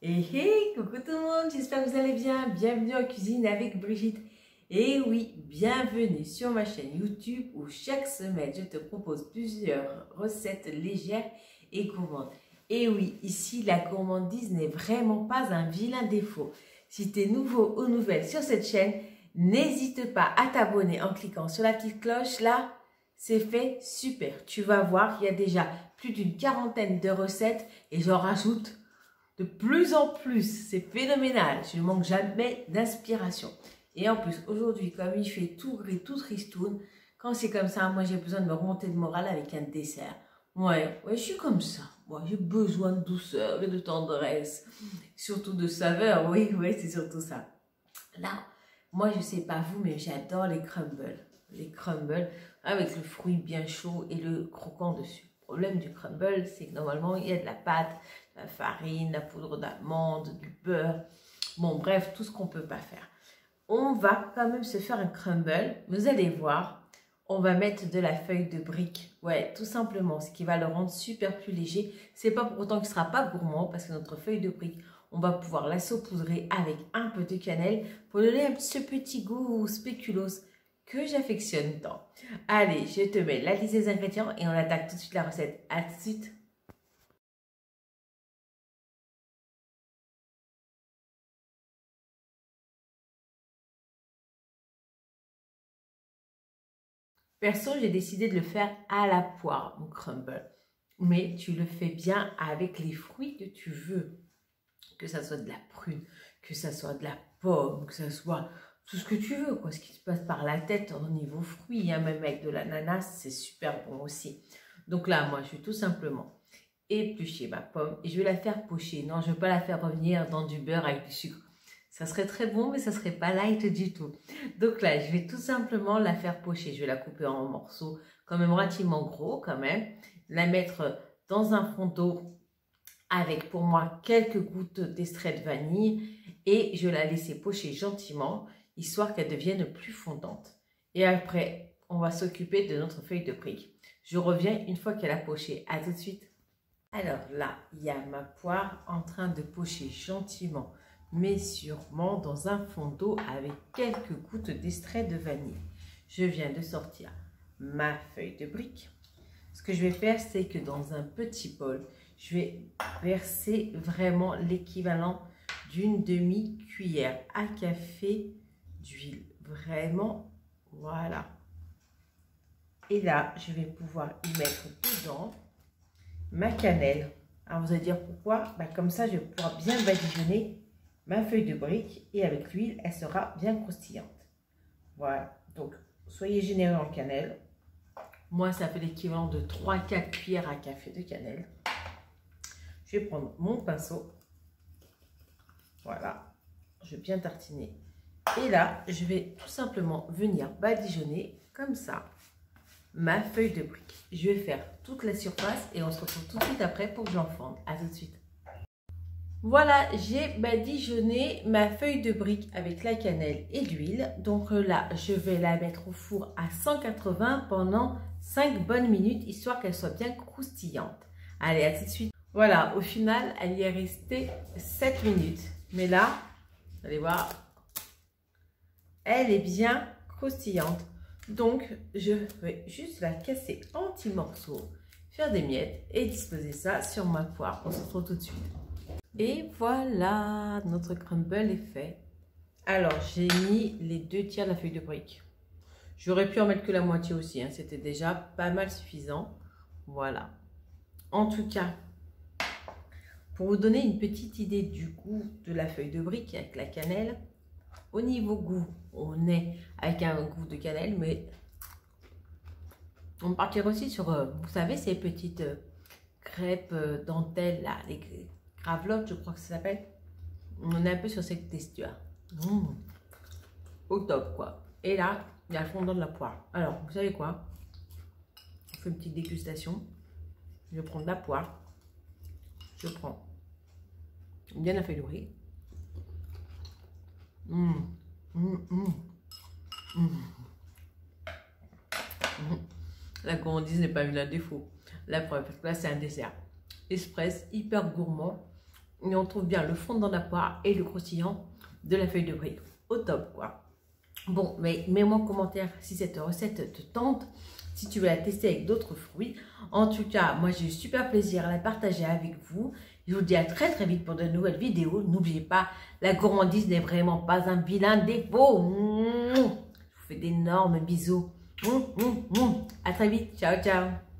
Hey, coucou tout le monde, j'espère que vous allez bien. Bienvenue en cuisine avec Brigitte. Et oui, bienvenue sur ma chaîne YouTube où chaque semaine je te propose plusieurs recettes légères et gourmandes. Et oui, ici la gourmandise n'est vraiment pas un vilain défaut. Si tu es nouveau ou nouvelle sur cette chaîne, n'hésite pas à t'abonner en cliquant sur la petite cloche là. C'est fait, super. Tu vas voir, il y a déjà plus d'une quarantaine de recettes et j'en rajoute de plus en plus. C'est phénoménal. Je ne manque jamais d'inspiration. Et en plus, aujourd'hui, comme il fait tout gris, tout tristoun, quand c'est comme ça, moi j'ai besoin de me remonter le moral avec un dessert. Ouais, je suis comme ça. Moi, j'ai besoin de douceur et de tendresse. Surtout de saveur. Oui, c'est surtout ça. Là, moi, je sais pas vous, mais j'adore les crumbles. Les crumbles avec le fruit bien chaud et le croquant dessus. Le problème du crumble, c'est que normalement, il y a de la pâte, de la farine, la poudre d'amande, du beurre. Bon, bref, tout ce qu'on peut pas faire. On va quand même se faire un crumble. Vous allez voir, on va mettre de la feuille de brique. Ouais, tout simplement, ce qui va le rendre super plus léger. C'est pas pour autant qu'il sera pas gourmand, parce que notre feuille de brique, on va pouvoir la saupoudrer avec un peu de cannelle pour donner ce petit goût spéculoos que j'affectionne tant. Allez, je te mets la liste des ingrédients et on attaque tout de suite la recette. À tout de suite. Perso, j'ai décidé de le faire à la poire, mon crumble. Mais tu le fais bien avec les fruits que tu veux. Que ça soit de la prune, que ça soit de la pomme, que ça soit tout ce que tu veux, quoi. Ce qui se passe par la tête au niveau fruits, hein, même avec de l'ananas, c'est super bon aussi. Donc là, moi, je vais tout simplement éplucher ma pomme et je vais la faire pocher. Non, je ne vais pas la faire revenir dans du beurre avec du sucre. Ça serait très bon, mais ça ne serait pas light du tout. Donc là, je vais tout simplement la faire pocher. Je vais la couper en morceaux quand même relativement gros, quand même. La mettre dans un fond d'eau avec pour moi quelques gouttes d'extrait de vanille et je vais la laisser pocher gentiment, histoire qu'elle devienne plus fondante. Et après, on va s'occuper de notre feuille de brique. Je reviens une fois qu'elle a poché. À tout de suite. Alors là, il y a ma poire en train de pocher gentiment, mais sûrement dans un fond d'eau avec quelques gouttes d'extrait de vanille. Je viens de sortir ma feuille de brique. Ce que je vais faire, c'est que dans un petit bol, je vais verser vraiment l'équivalent d'une demi-cuillère à café d'huile. Vraiment, voilà. Et là, je vais pouvoir y mettre dedans ma cannelle. Alors, vous allez dire pourquoi? Comme ça, je vais pouvoir bien badigeonner ma feuille de brique et avec l'huile, elle sera bien croustillante. Voilà. Donc, soyez généreux en cannelle. Moi, ça fait l'équivalent de 3-4 cuillères à café de cannelle. Je vais prendre mon pinceau. Voilà. Je vais bien tartiner. Et là, je vais tout simplement venir badigeonner comme ça ma feuille de brique. Je vais faire toute la surface et on se retrouve tout de suite après pour que j'en fonde. À tout de suite. Voilà, j'ai badigeonné ma feuille de brique avec la cannelle et l'huile. Donc là, je vais la mettre au four à 180 pendant 5 bonnes minutes, histoire qu'elle soit bien croustillante. Allez, à tout de suite. Voilà, au final, elle y est restée 7 minutes. Mais là, vous allez voir, elle est bien croustillante. Donc, je vais juste la casser en petits morceaux, faire des miettes et disposer ça sur ma poire. On se retrouve tout de suite. Et voilà, notre crumble est fait. Alors, j'ai mis les 2 tiers de la feuille de brique. J'aurais pu en mettre que la moitié aussi, hein. C'était déjà pas mal suffisant. Voilà. En tout cas, pour vous donner une petite idée du goût de la feuille de brique avec la cannelle, au niveau goût, on est avec un goût de cannelle, mais on partira aussi sur, vous savez, ces petites crêpes dentelles, là, les gravelottes, je crois que ça s'appelle. On est un peu sur cette texture. Au top, quoi. Et là, il y a le fondant de la poire. Alors, vous savez quoi? On fait une petite dégustation. Je vais prendre la poire. Je prends bien la feuille de brique. La gourmandise n'est pas une à défaut. La preuve, parce que là, c'est un dessert express, hyper gourmand. Et on trouve bien le fondant de la poire et le croustillant de la feuille de brie. Au top, quoi. Bon, mais mets-moi en commentaire si cette recette te tente, si tu veux la tester avec d'autres fruits. En tout cas, moi j'ai eu super plaisir à la partager avec vous. Je vous dis à très très vite pour de nouvelles vidéos. N'oubliez pas, la gourmandise n'est vraiment pas un vilain défaut. Je vous fais d'énormes bisous. À très vite. Ciao, ciao.